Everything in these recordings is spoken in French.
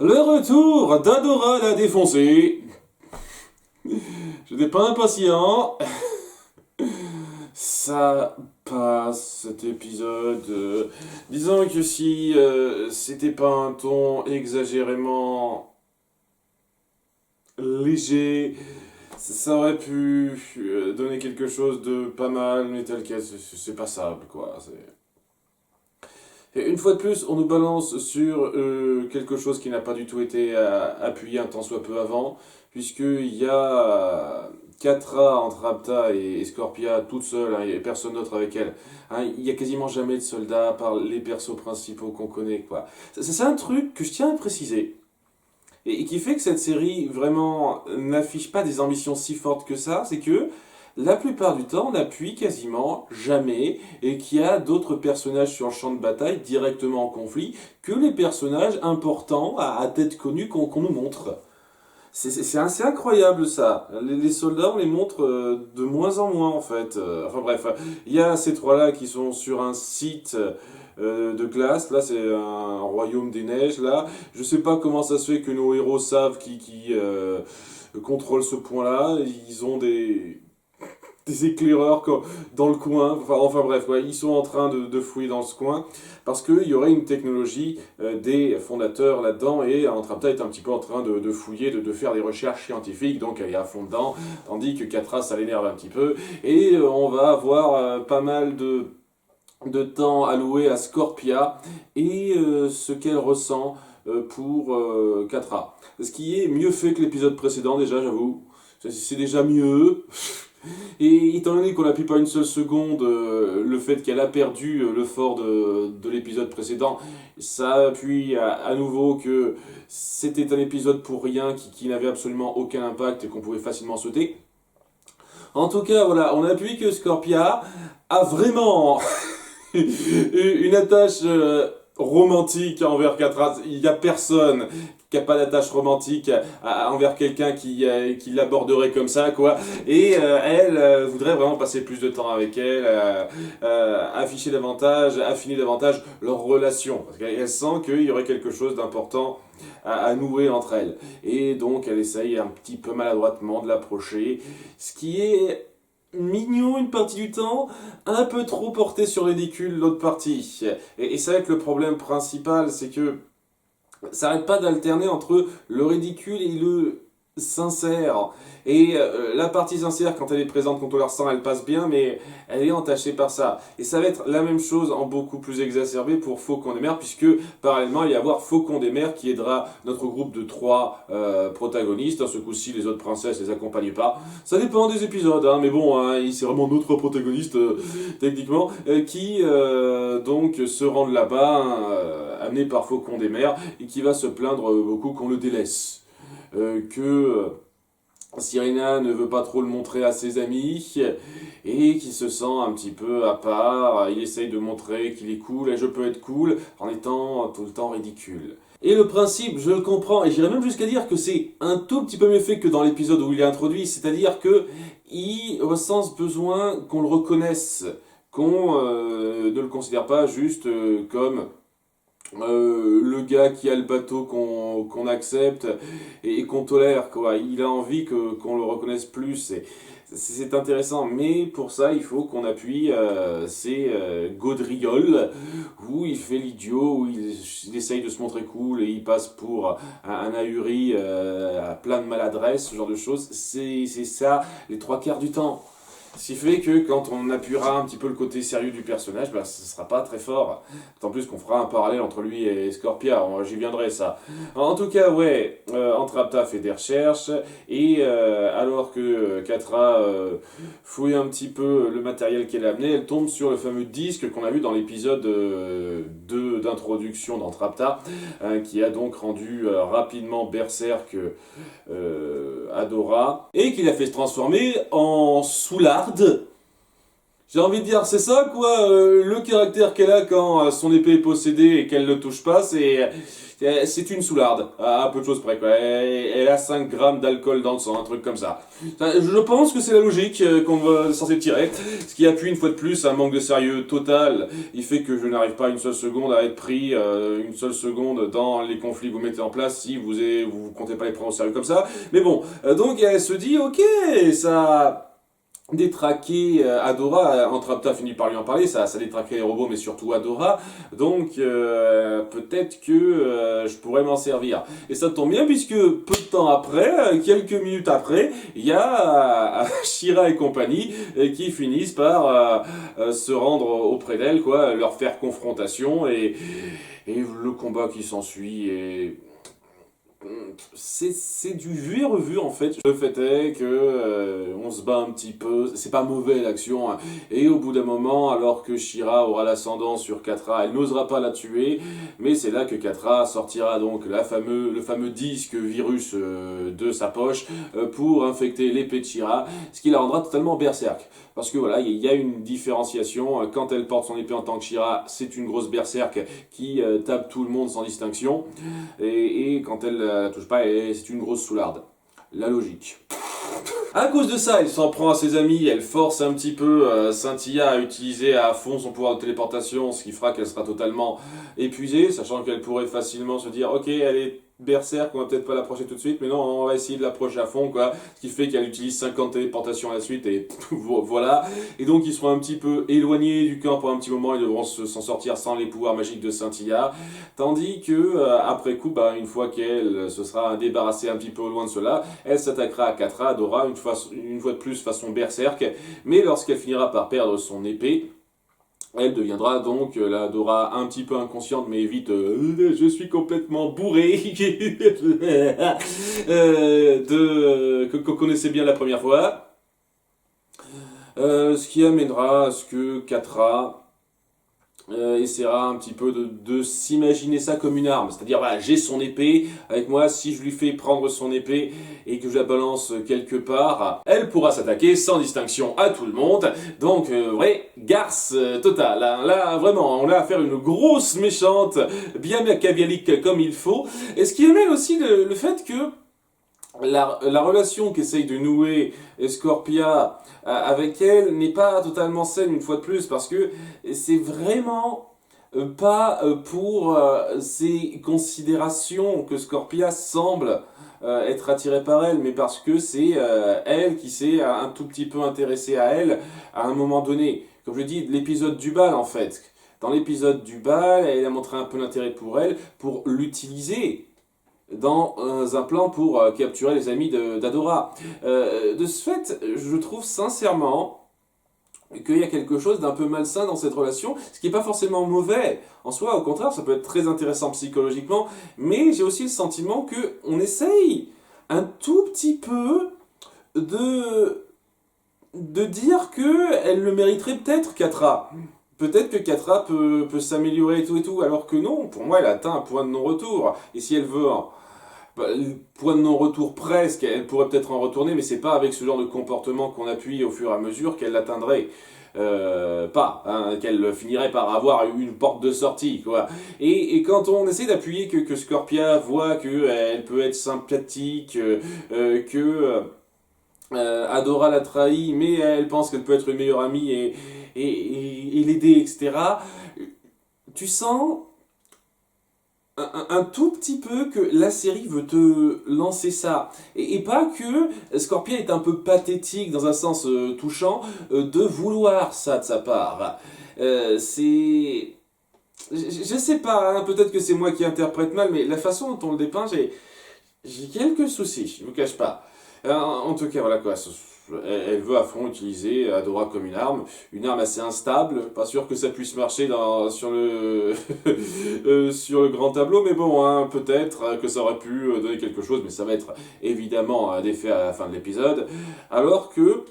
Le retour d'Adora la défoncée. Je n'étais pas impatient. Ça passe cet épisode. Disons que si c'était pas un ton exagérément léger, ça aurait pu donner quelque chose de pas mal, mais tel quel, c'est passable, quoi. Et une fois de plus, on nous balance sur quelque chose qui n'a pas du tout été appuyé un tant soit peu avant, puisqu'il y a Catra entre Apta et Scorpia toute seule, hein, et personne d'autre avec elle. Hein, il n'y a quasiment jamais de soldats à part les persos principaux qu'on connaît, quoi. C'est un truc que je tiens à préciser, et qui fait que cette série vraiment n'affiche pas des ambitions si fortes que ça, c'est que la plupart du temps, on n'appuie quasiment jamais et qu'il y a d'autres personnages sur le champ de bataille directement en conflit que les personnages importants à tête connue qu'on nous montre. C'est assez incroyable ça. Les soldats, on les montre de moins en moins en fait. Enfin bref, il y a ces trois-là qui sont sur un site de glace. Là, c'est un royaume des neiges. Là, je sais pas comment ça se fait que nos héros savent qui contrôlent ce point-là. Ils ont des éclaireurs dans le coin. Enfin bref, ouais, ils sont en train de fouiller dans ce coin parce qu'il y aurait une technologie des fondateurs là-dedans et Antrapta est un petit peu en train de fouiller, de faire des recherches scientifiques, donc elle est à fond dedans, tandis que Catra ça l'énerve un petit peu et on va avoir pas mal de temps alloué à Scorpia et ce qu'elle ressent pour Catra. Ce qui est mieux fait que l'épisode précédent déjà, j'avoue. C'est déjà mieux. Et étant donné qu'on n'appuie pas une seule seconde le fait qu'elle a perdu le fort de l'épisode précédent, ça appuie à nouveau que c'était un épisode pour rien qui n'avait absolument aucun impact et qu'on pouvait facilement sauter. En tout cas, voilà, on appuie que Scorpia a vraiment une attache romantique envers Catras. Il n'y a personne qui n'a pas d'attache romantique envers quelqu'un qui l'aborderait comme ça, quoi. Et elle voudrait vraiment passer plus de temps avec elle, afficher davantage, affiner davantage leur relation. Parce qu'elle sent qu'il y aurait quelque chose d'important à nouer entre elles. Et donc elle essaye un petit peu maladroitement de l'approcher, ce qui est mignon une partie du temps, un peu trop porté sur le ridicule l'autre partie. Et ça va être le problème principal, c'est que ça n'arrête pas d'alterner entre le ridicule et le sincère. Et la partie sincère, quand elle est présente, quand on la ressent, elle passe bien, mais elle est entachée par ça. Et ça va être la même chose en beaucoup plus exacerbé pour Faucon des Mers, puisque parallèlement, il va y avoir Faucon des Mers qui aidera notre groupe de trois protagonistes. Ce coup-ci, les autres princesses les accompagnent pas. Ça dépend des épisodes, hein, mais bon, hein, c'est vraiment nos trois protagonistes, techniquement, qui donc se rendent là-bas, hein, amenés par Faucon des Mers, et qui va se plaindre beaucoup qu'on le délaisse. Que Cyrena ne veut pas trop le montrer à ses amis et qui se sent un petit peu à part. Il essaye de montrer qu'il est cool et je peux être cool en étant tout le temps ridicule. Et le principe, je le comprends, et j'irais même jusqu'à dire que c'est un tout petit peu mieux fait que dans l'épisode où il est introduit, c'est-à-dire que il ressent ce besoin qu'on le reconnaisse, qu'on ne le considère pas juste comme le gars qui a le bateau qu'on accepte et qu'on tolère, quoi. Il a envie qu'on le reconnaisse plus. C'est intéressant, mais pour ça, il faut qu'on appuie ces gaudrioles où il fait l'idiot, où il essaye de se montrer cool et il passe pour un ahuri à plein de maladresse, ce genre de choses. C'est ça les trois quarts du temps. Ce qui fait que quand on appuiera un petit peu le côté sérieux du personnage, bah, ce sera pas très fort. D'autant plus qu'on fera un parallèle entre lui et Scorpia, j'y viendrai ça. En tout cas, ouais, Antrapta fait des recherches, et alors que Catra fouille un petit peu le matériel qu'elle a amené, elle tombe sur le fameux disque qu'on a vu dans l'épisode 2 d'introduction d'Antrapta, qui a donc rendu rapidement Berserk Adora, et qui l'a fait se transformer en Soularde. J'ai envie de dire, c'est ça quoi, le caractère qu'elle a quand son épée est possédée et qu'elle ne touche pas, c'est une soularde, à peu de choses près quoi. Elle a 5 grammes d'alcool dans le sang, un truc comme ça. Je pense que c'est la logique qu'on va censé tirer, ce qui appuie une fois de plus un manque de sérieux total. Il fait que je n'arrive pas une seule seconde à être pris, une seule seconde dans les conflits que vous mettez en place si vous comptez pas les prendre au sérieux comme ça. Mais bon, donc elle se dit, ok, ça détraqué Adora, Entrapta finit par lui en parler, ça détraquait les robots mais surtout Adora, donc peut-être que je pourrais m'en servir. Et ça tombe bien puisque peu de temps après, quelques minutes après, il y a She-Ra et compagnie qui finissent par se rendre auprès d'elle, quoi, leur faire confrontation et le combat qui s'ensuit est c'est du vu et revu en fait. Le fait est que on se bat un petit peu, c'est pas mauvais l'action, hein. Et au bout d'un moment, alors que She-Ra aura l'ascendant sur Catra, elle n'osera pas la tuer, mais c'est là que Catra sortira donc le fameux disque virus de sa poche pour infecter l'épée de She-Ra, ce qui la rendra totalement berserk. Parce que voilà, il y a une différenciation. Quand elle porte son épée en tant que She-Ra, c'est une grosse berserk qui tape tout le monde sans distinction. Et quand elle la touche pas, c'est une grosse soularde. La logique. À cause de ça, elle s'en prend à ses amis, elle force un petit peu Cynthia à utiliser à fond son pouvoir de téléportation, ce qui fera qu'elle sera totalement épuisée, sachant qu'elle pourrait facilement se dire, ok, elle est berserk, on va peut-être pas l'approcher tout de suite, mais non, on va essayer de l'approcher à fond, quoi. Ce qui fait qu'elle utilise 50 téléportations à la suite, et voilà. Et donc ils seront un petit peu éloignés du camp pour un petit moment, ils devront s'en sortir sans les pouvoirs magiques de Cynthia. Tandis que, après coup, une fois qu'elle se sera débarrassée un petit peu au loin de cela, elle s'attaquera à Catra, Adora, une fois de plus façon berserk, mais lorsqu'elle finira par perdre son épée, elle deviendra donc la Dora un petit peu inconsciente, mais vite, je suis complètement bourré, qu'on connaissait bien la première fois. Ce qui amènera à ce que Catra essaiera un petit peu de s'imaginer ça comme une arme. C'est-à dire, voilà, j'ai son épée avec moi, si je lui fais prendre son épée et que je la balance quelque part, elle pourra s'attaquer sans distinction à tout le monde. Donc, vrai, garce totale. Là, vraiment, on a affaire à une grosse méchante, bien machiavélique comme il faut. Et ce qui amène aussi le fait que la relation qu'essaye de nouer Scorpia avec elle n'est pas totalement saine une fois de plus parce que c'est vraiment pas pour ses considérations que Scorpia semble être attirée par elle, mais parce que c'est elle qui s'est un tout petit peu intéressée à elle à un moment donné. Comme je dis, l'épisode du bal en fait. Dans l'épisode du bal, elle a montré un peu d'intérêt pour elle, pour l'utiliser dans un plan pour capturer les amis d'Adora. De ce fait, je trouve sincèrement qu'il y a quelque chose d'un peu malsain dans cette relation, ce qui n'est pas forcément mauvais en soi, au contraire, ça peut être très intéressant psychologiquement, mais j'ai aussi le sentiment qu'on essaye un tout petit peu de dire qu'elle le mériterait peut-être, Catra. Peut-être que Catra peut s'améliorer et tout, alors que non, pour moi elle atteint un point de non-retour. Et si elle veut point de non-retour presque, elle pourrait peut-être en retourner, mais c'est pas avec ce genre de comportement qu'on appuie au fur et à mesure qu'elle l'atteindrait. Qu'elle finirait par avoir une porte de sortie, quoi. Et quand on essaie d'appuyer que Scorpia voit qu'elle peut être sympathique, que Adora l'a trahi, mais elle pense qu'elle peut être une meilleure amie et l'aider, etc. Tu sens un tout petit peu que la série veut te lancer ça. Et pas que Scorpia est un peu pathétique dans un sens touchant de vouloir ça de sa part. C'est... Je sais pas, hein, peut-être que c'est moi qui interprète mal, mais la façon dont on le dépeint, j'ai quelques soucis, je vous cache pas. En tout cas, voilà quoi. Elle veut à fond utiliser Adora comme une arme assez instable, pas sûr que ça puisse marcher sur le sur le grand tableau, mais bon, hein, peut-être que ça aurait pu donner quelque chose, mais ça va être évidemment d'effet à la fin de l'épisode, alors que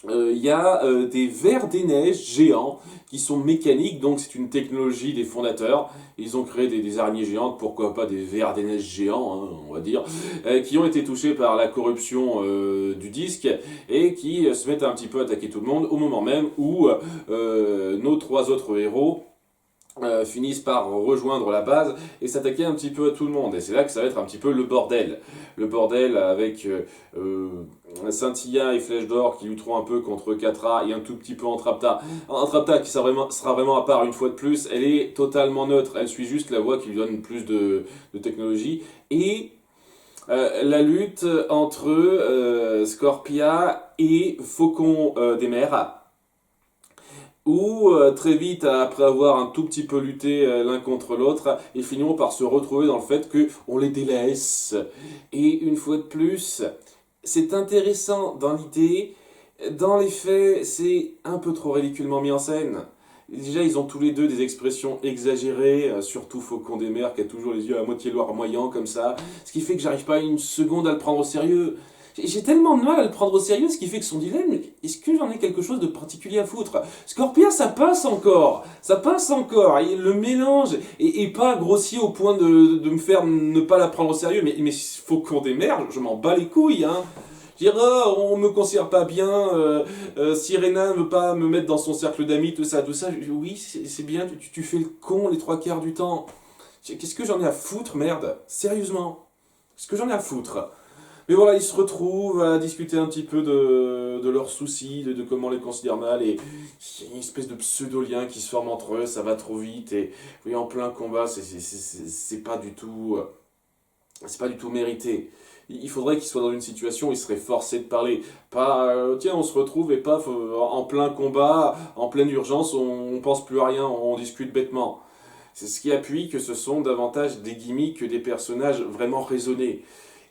il y a des vers des neiges géants qui sont mécaniques, donc c'est une technologie des fondateurs. Ils ont créé des araignées géantes, pourquoi pas des vers des neiges géants, hein, on va dire, qui ont été touchés par la corruption du disque et qui se mettent à un petit peu attaquer tout le monde au moment même où nos trois autres héros finissent par rejoindre la base et s'attaquer un petit peu à tout le monde. Et c'est là que ça va être un petit peu le bordel. Le bordel avec Scintilla et Flèche d'Or qui lutteront un peu contre Catra et un tout petit peu Entrapta. Entrapta qui sera vraiment à part une fois de plus, elle est totalement neutre, elle suit juste la voie qui lui donne plus de technologie. Et la lutte entre Scorpia et Faucon des mers ou très vite, après avoir un tout petit peu lutté l'un contre l'autre, ils finiront par se retrouver dans le fait que on les délaisse. Et une fois de plus, c'est intéressant dans l'idée, dans les faits, c'est un peu trop ridiculement mis en scène. Déjà, ils ont tous les deux des expressions exagérées, surtout Faucon des Mers qui a toujours les yeux à moitié larmoyants comme ça, ce qui fait que j'arrive pas une seconde à le prendre au sérieux. J'ai tellement de mal à le prendre au sérieux, ce qui fait que son dilemme, est-ce que j'en ai quelque chose de particulier à foutre? Scorpia, ça passe encore, et le mélange est pas grossier au point de me faire ne pas la prendre au sérieux, mais Faucon des Mers, je m'en bats les couilles, hein. Dire, oh, on me considère pas bien, Sirena ne veut pas me mettre dans son cercle d'amis, tout ça, oui, c'est bien, tu fais le con les trois quarts du temps. Qu'est-ce que j'en ai à foutre, merde? Sérieusement, qu'est-ce que j'en ai à foutre? Mais voilà, ils se retrouvent à discuter un petit peu de leurs soucis, de comment on les considère mal, et il y a une espèce de pseudo-lien qui se forme entre eux, ça va trop vite, et oui, en plein combat, c'est pas du tout, c'est pas du tout mérité. Il faudrait qu'ils soient dans une situation où ils seraient forcés de parler. Pas, tiens, on se retrouve et paf, en plein combat, en pleine urgence, on pense plus à rien, on discute bêtement. C'est ce qui appuie que ce sont davantage des gimmicks que des personnages vraiment raisonnés.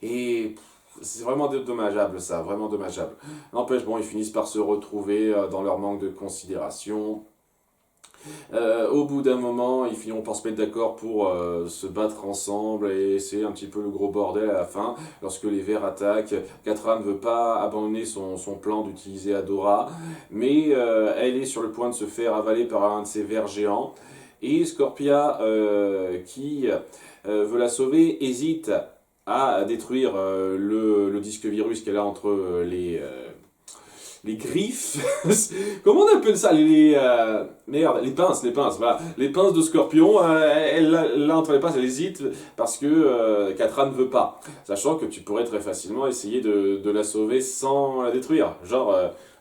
Et c'est vraiment dommageable ça, vraiment dommageable. N'empêche, bon, ils finissent par se retrouver dans leur manque de considération. Au bout d'un moment, ils finiront par se mettre d'accord pour se battre ensemble et c'est un petit peu le gros bordel à la fin. Lorsque les Verts attaquent, Catra ne veut pas abandonner son plan d'utiliser Adora, mais elle est sur le point de se faire avaler par un de ces vers géants. Et Scorpia, qui veut la sauver, hésite à détruire le disque virus qu'elle a entre les griffes. Comment on appelle ça? Merde, les pinces, voilà. Les pinces de Scorpion, elle l'a entre les pinces, elle hésite parce que Catra ne veut pas. Sachant que tu pourrais très facilement essayer de la sauver sans la détruire. Genre,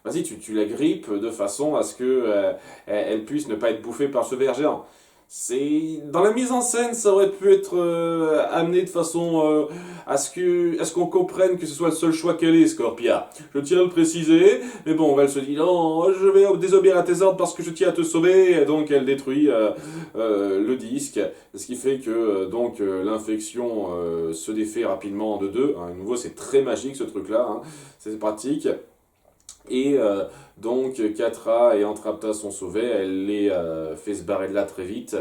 vas-y, tu la grippes de façon à ce que elle puisse ne pas être bouffée par ce ver géant. C'est dans la mise en scène, ça aurait pu être amené de façon à ce qu'on comprenne que ce soit le seul choix qu'elle ait, Scorpia. Je tiens à le préciser, mais bon, elle se dit non, je vais désobéir à tes ordres parce que je tiens à te sauver, et donc elle détruit le disque, ce qui fait que l'infection se défait rapidement de deux. Hein, à nouveau, c'est très magique ce truc-là, hein, c'est pratique. Et Catra et Entrapta sont sauvés, elle les fait se barrer de là très vite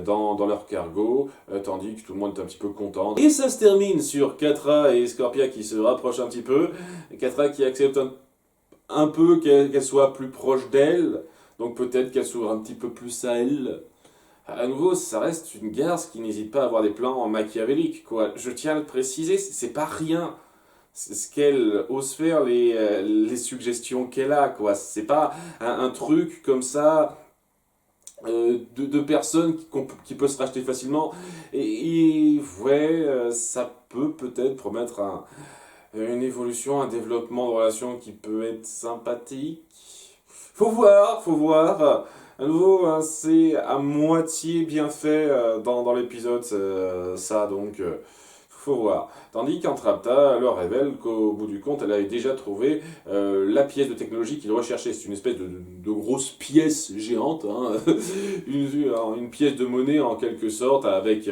dans leur cargo, tandis que tout le monde est un petit peu content. Et ça se termine sur Catra et Scorpia qui se rapprochent un petit peu, Catra qui accepte un peu qu'elle soit plus proche d'elle, donc peut-être qu'elle s'ouvre un petit peu plus à elle. À nouveau, ça reste une garce qui n'hésite pas à avoir des plans machiavéliques, quoi. Je tiens à le préciser, c'est pas rien. C'est ce qu'elle ose faire, les suggestions qu'elle a, quoi. C'est pas un truc comme ça de personnes qui peut se racheter facilement. Ouais, ça peut peut-être promettre une évolution, un développement de relation qui peut être sympathique. Faut voir, faut voir. À nouveau, hein, c'est à moitié bien fait dans l'épisode, ça, donc faut voir. Tandis qu'Entrapta leur révèle qu'au bout du compte, elle avait déjà trouvé la pièce de technologie qu'il recherchait. C'est une espèce de grosse pièce géante, hein, une pièce de monnaie en quelque sorte, avec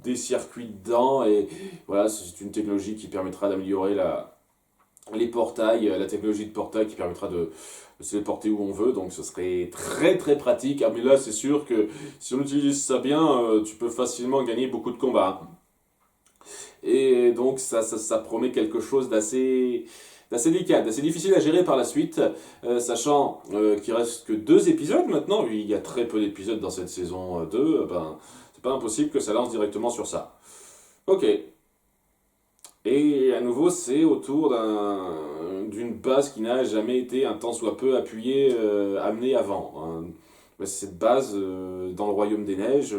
des circuits dedans, et voilà, c'est une technologie qui permettra d'améliorer les portails, la technologie de portail qui permettra de se les porter où on veut, donc ce serait très très pratique. Ah mais là c'est sûr que si on utilise ça bien, tu peux facilement gagner beaucoup de combats. Et donc ça promet quelque chose d'assez délicate, d'assez difficile à gérer par la suite, sachant qu'il reste que 2 épisodes maintenant, il y a très peu d'épisodes dans cette saison 2, ben, c'est pas impossible que ça lance directement sur ça. Ok. Et à nouveau, c'est autour d'une base qui n'a jamais été un tant soit peu appuyée, amenée avant, hein. Cette base dans le Royaume des Neiges,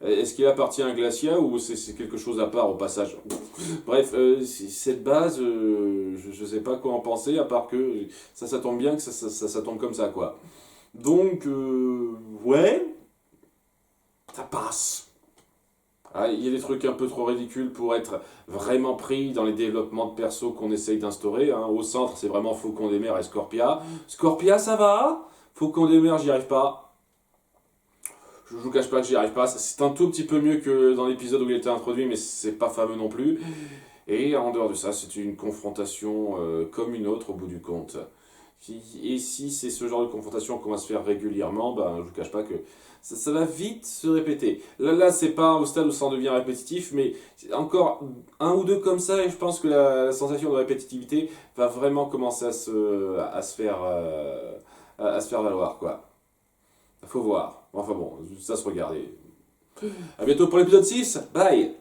est-ce qu'il appartient à Glacia ou c'est quelque chose à part au passage? Bref, cette base, je sais pas quoi en penser, à part que ça tombe bien que ça tombe comme ça, quoi. Donc, ouais, ça passe. Ah, il y a des trucs un peu trop ridicules pour être vraiment pris dans les développements de perso qu'on essaye d'instaurer, hein. Au centre, c'est vraiment Faucon des Mers et Scorpia. Scorpia, ça va. Faucon des Mers, j'y arrive pas. Je vous cache pas que j'y arrive pas. C'est un tout petit peu mieux que dans l'épisode où il était introduit, mais c'est pas fameux non plus. Et en dehors de ça, c'est une confrontation comme une autre au bout du compte. Et si c'est ce genre de confrontation qu'on va se faire régulièrement, ben, je vous cache pas que ça va vite se répéter. Là c'est pas au stade où ça en devient répétitif, mais encore un ou deux comme ça, et je pense que la sensation de répétitivité va vraiment commencer à se faire valoir, quoi. Faut voir. Enfin bon, ça se regarder. À bientôt pour l'épisode 6. Bye!